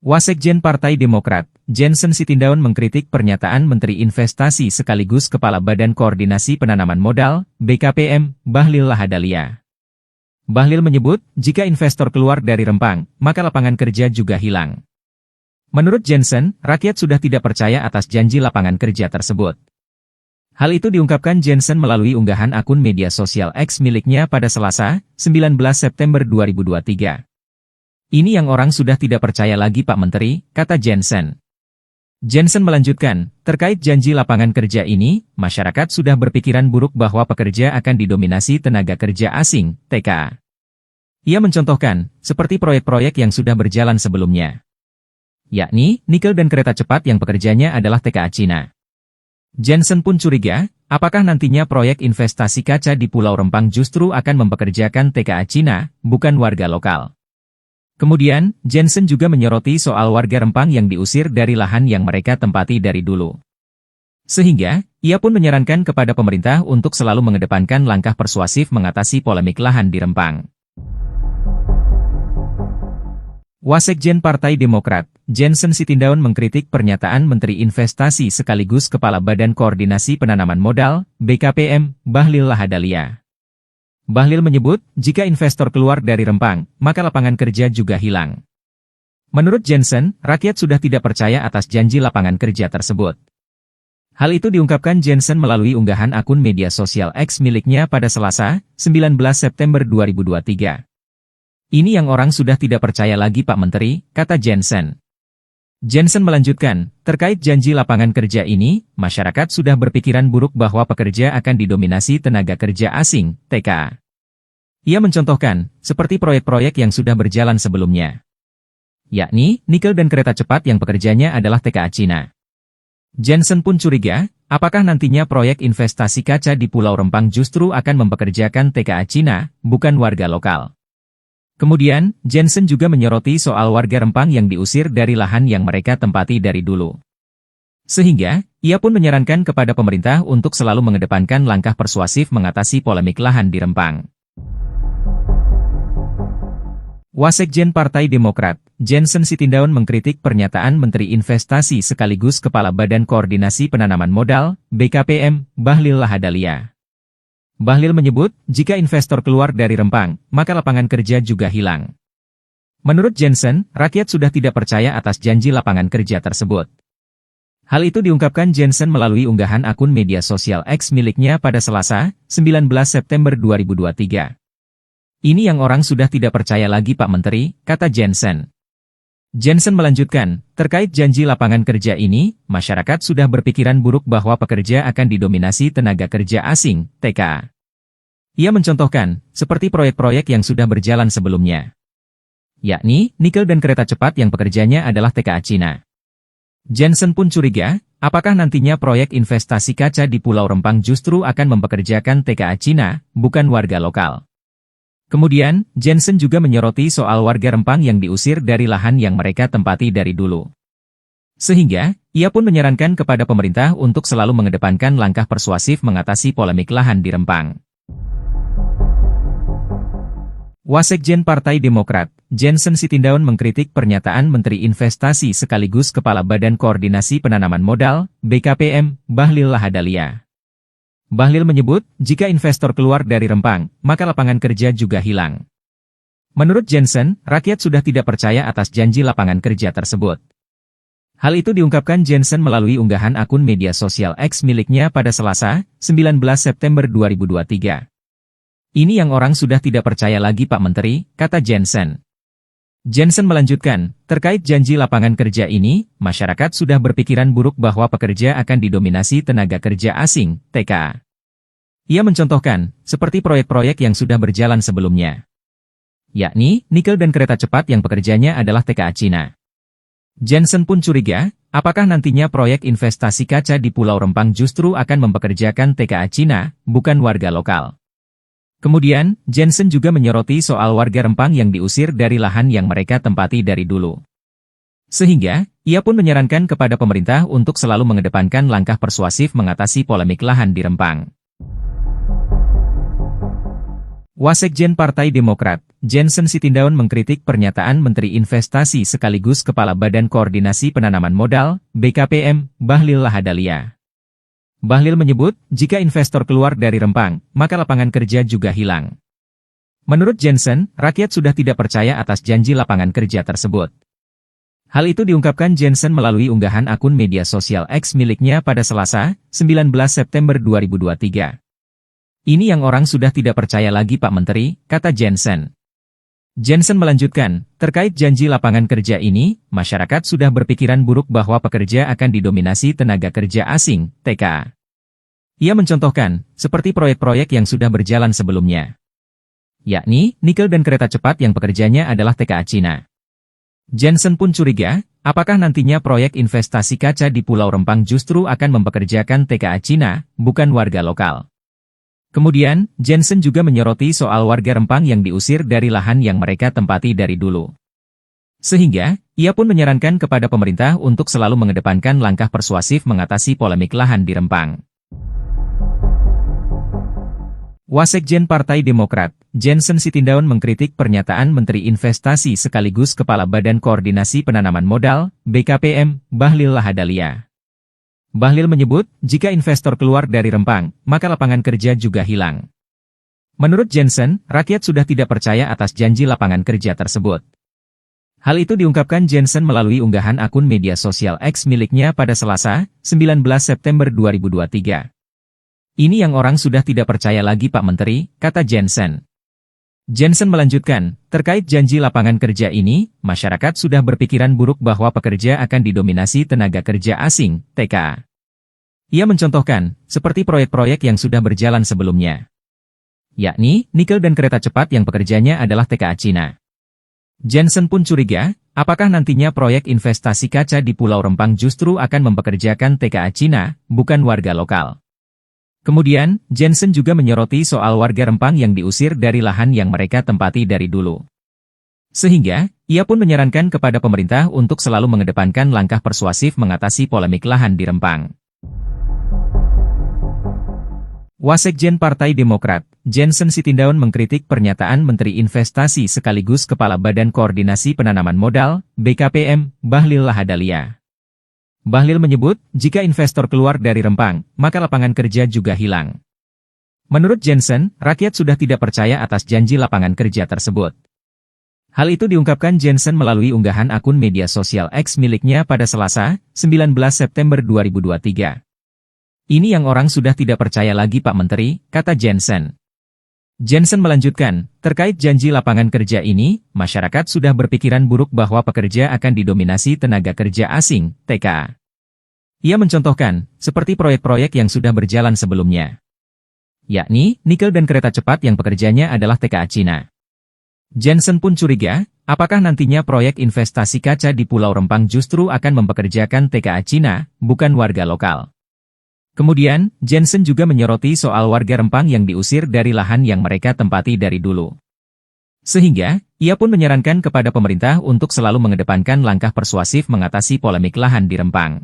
Wasekjen Partai Demokrat, Janssen Sitindaun mengkritik pernyataan Menteri Investasi sekaligus Kepala Badan Koordinasi Penanaman Modal, BKPM, Bahlil Lahadalia. Bahlil menyebut, jika investor keluar dari Rempang, maka lapangan kerja juga hilang. Menurut Janssen, rakyat sudah tidak percaya atas janji lapangan kerja tersebut. Hal itu diungkapkan Janssen melalui unggahan akun media sosial X miliknya pada Selasa, 19 September 2023. Ini yang orang sudah tidak percaya lagi Pak Menteri, kata Janssen. Janssen melanjutkan, terkait janji lapangan kerja ini, masyarakat sudah berpikiran buruk bahwa pekerja akan didominasi tenaga kerja asing, TKA. Ia mencontohkan, seperti proyek-proyek yang sudah berjalan sebelumnya. Yakni, nikel dan kereta cepat yang pekerjanya adalah TKA Cina. Janssen pun curiga, apakah nantinya proyek investasi kaca di Pulau Rempang justru akan mempekerjakan TKA Cina, bukan warga lokal. Kemudian, Janssen juga menyoroti soal warga Rempang yang diusir dari lahan yang mereka tempati dari dulu. Sehingga, ia pun menyarankan kepada pemerintah untuk selalu mengedepankan langkah persuasif mengatasi polemik lahan di Rempang. Wasekjen Partai Demokrat, Janssen Sitindaun mengkritik pernyataan Menteri Investasi sekaligus Kepala Badan Koordinasi Penanaman Modal, BKPM, Bahlil Lahadalia. Bahlil menyebut, jika investor keluar dari Rempang, maka lapangan kerja juga hilang. Menurut Janssen, rakyat sudah tidak percaya atas janji lapangan kerja tersebut. Hal itu diungkapkan Janssen melalui unggahan akun media sosial X miliknya pada Selasa, 19 September 2023. Ini yang orang sudah tidak percaya lagi Pak Menteri, kata Janssen. Janssen melanjutkan, terkait janji lapangan kerja ini, masyarakat sudah berpikiran buruk bahwa pekerja akan didominasi tenaga kerja asing, TKA. Ia mencontohkan, seperti proyek-proyek yang sudah berjalan sebelumnya. Yakni, nikel dan kereta cepat yang pekerjanya adalah TKA Cina. Janssen pun curiga, apakah nantinya proyek investasi kaca di Pulau Rempang justru akan mempekerjakan TKA Cina, bukan warga lokal. Kemudian, Janssen juga menyoroti soal warga Rempang yang diusir dari lahan yang mereka tempati dari dulu. Sehingga, ia pun menyarankan kepada pemerintah untuk selalu mengedepankan langkah persuasif mengatasi polemik lahan di Rempang. Wasekjen Partai Demokrat, Janssen Sitindaun mengkritik pernyataan Menteri Investasi sekaligus Kepala Badan Koordinasi Penanaman Modal, BKPM, Bahlil Lahadalia. Bahlil menyebut, jika investor keluar dari Rempang, maka lapangan kerja juga hilang. Menurut Janssen, rakyat sudah tidak percaya atas janji lapangan kerja tersebut. Hal itu diungkapkan Janssen melalui unggahan akun media sosial X miliknya pada Selasa, 19 September 2023. Ini yang orang sudah tidak percaya lagi Pak Menteri, kata Janssen. Janssen melanjutkan, terkait janji lapangan kerja ini, masyarakat sudah berpikiran buruk bahwa pekerja akan didominasi tenaga kerja asing, TKA. Ia mencontohkan, seperti proyek-proyek yang sudah berjalan sebelumnya. Yakni, nikel dan kereta cepat yang pekerjanya adalah TKA Cina. Janssen pun curiga, apakah nantinya proyek investasi kaca di Pulau Rempang justru akan mempekerjakan TKA Cina, bukan warga lokal. Kemudian, Janssen juga menyoroti soal warga Rempang yang diusir dari lahan yang mereka tempati dari dulu. Sehingga, ia pun menyarankan kepada pemerintah untuk selalu mengedepankan langkah persuasif mengatasi polemik lahan di Rempang. Wasekjen Partai Demokrat, Janssen Sitindaun mengkritik pernyataan Menteri Investasi sekaligus Kepala Badan Koordinasi Penanaman Modal, BKPM, Bahlil Lahadalia. Bahlil menyebut, jika investor keluar dari Rempang, maka lapangan kerja juga hilang. Menurut Janssen, rakyat sudah tidak percaya atas janji lapangan kerja tersebut. Hal itu diungkapkan Janssen melalui unggahan akun media sosial X miliknya pada Selasa, 19 September 2023. Ini yang orang sudah tidak percaya lagi Pak Menteri, kata Janssen. Janssen melanjutkan, terkait janji lapangan kerja ini, masyarakat sudah berpikiran buruk bahwa pekerja akan didominasi tenaga kerja asing, TKA. Ia mencontohkan, seperti proyek-proyek yang sudah berjalan sebelumnya. Yakni, nikel dan kereta cepat yang pekerjanya adalah TKA Cina. Janssen pun curiga, apakah nantinya proyek investasi kaca di Pulau Rempang justru akan mempekerjakan TKA Cina, bukan warga lokal. Kemudian, Janssen juga menyoroti soal warga Rempang yang diusir dari lahan yang mereka tempati dari dulu. Sehingga, ia pun menyarankan kepada pemerintah untuk selalu mengedepankan langkah persuasif mengatasi polemik lahan di Rempang. Wasekjen Partai Demokrat, Jensen Sitindaun mengkritik pernyataan Menteri Investasi sekaligus Kepala Badan Koordinasi Penanaman Modal, BKPM, Bahlil Lahadalia. Bahlil menyebut, jika investor keluar dari Rempang, maka lapangan kerja juga hilang. Menurut Jensen, rakyat sudah tidak percaya atas janji lapangan kerja tersebut. Hal itu diungkapkan Jensen melalui unggahan akun media sosial X miliknya pada Selasa, 19 September 2023. Ini yang orang sudah tidak percaya lagi Pak Menteri, kata Jensen. Jensen melanjutkan, terkait janji lapangan kerja ini, masyarakat sudah berpikiran buruk bahwa pekerja akan didominasi tenaga kerja asing, TKA. Ia mencontohkan, seperti proyek-proyek yang sudah berjalan sebelumnya, yakni nikel dan kereta cepat yang pekerjanya adalah TKA Cina. Jensen pun curiga, apakah nantinya proyek investasi kaca di Pulau Rempang justru akan mempekerjakan TKA Cina, bukan warga lokal. Kemudian, Jensen juga menyoroti soal warga Rempang yang diusir dari lahan yang mereka tempati dari dulu. Sehingga, ia pun menyarankan kepada pemerintah untuk selalu mengedepankan langkah persuasif mengatasi polemik lahan di Rempang. Wasekjen Partai Demokrat, Jensen Sitindaun mengkritik pernyataan Menteri Investasi sekaligus Kepala Badan Koordinasi Penanaman Modal, BKPM, Bahlil Lahadalia. Bahlil menyebut, jika investor keluar dari Rempang, maka lapangan kerja juga hilang. Menurut Jensen, rakyat sudah tidak percaya atas janji lapangan kerja tersebut. Hal itu diungkapkan Jensen melalui unggahan akun media sosial X miliknya pada Selasa, 19 September 2023. Ini yang orang sudah tidak percaya lagi Pak Menteri, kata Jensen. Jensen melanjutkan, terkait janji lapangan kerja ini, masyarakat sudah berpikiran buruk bahwa pekerja akan didominasi tenaga kerja asing, TKA. Ia mencontohkan, seperti proyek-proyek yang sudah berjalan sebelumnya, yakni nikel dan kereta cepat yang pekerjanya adalah TKA Cina. Jensen pun curiga, apakah nantinya proyek investasi kaca di Pulau Rempang justru akan mempekerjakan TKA Cina, bukan warga lokal. Kemudian, Jensen juga menyoroti soal warga Rempang yang diusir dari lahan yang mereka tempati dari dulu. Sehingga, ia pun menyarankan kepada pemerintah untuk selalu mengedepankan langkah persuasif mengatasi polemik lahan di Rempang. Wasekjen Partai Demokrat, Jensen Sitindaun mengkritik pernyataan Menteri Investasi sekaligus Kepala Badan Koordinasi Penanaman Modal, BKPM, Bahlil Lahadalia. Bahlil menyebut, jika investor keluar dari Rempang, maka lapangan kerja juga hilang. Menurut Jensen, rakyat sudah tidak percaya atas janji lapangan kerja tersebut. Hal itu diungkapkan Jensen melalui unggahan akun media sosial X miliknya pada Selasa, 19 September 2023. Ini yang orang sudah tidak percaya lagi Pak Menteri, kata Jensen. Jensen melanjutkan, terkait janji lapangan kerja ini, masyarakat sudah berpikiran buruk bahwa pekerja akan didominasi tenaga kerja asing, TKA. Ia mencontohkan, seperti proyek-proyek yang sudah berjalan sebelumnya, yakni nikel dan kereta cepat yang pekerjanya adalah TKA Cina. Jensen pun curiga, apakah nantinya proyek investasi kaca di Pulau Rempang justru akan mempekerjakan TKA Cina, bukan warga lokal. Kemudian, Jensen juga menyoroti soal warga Rempang yang diusir dari lahan yang mereka tempati dari dulu. Sehingga, ia pun menyarankan kepada pemerintah untuk selalu mengedepankan langkah persuasif mengatasi polemik lahan di Rempang.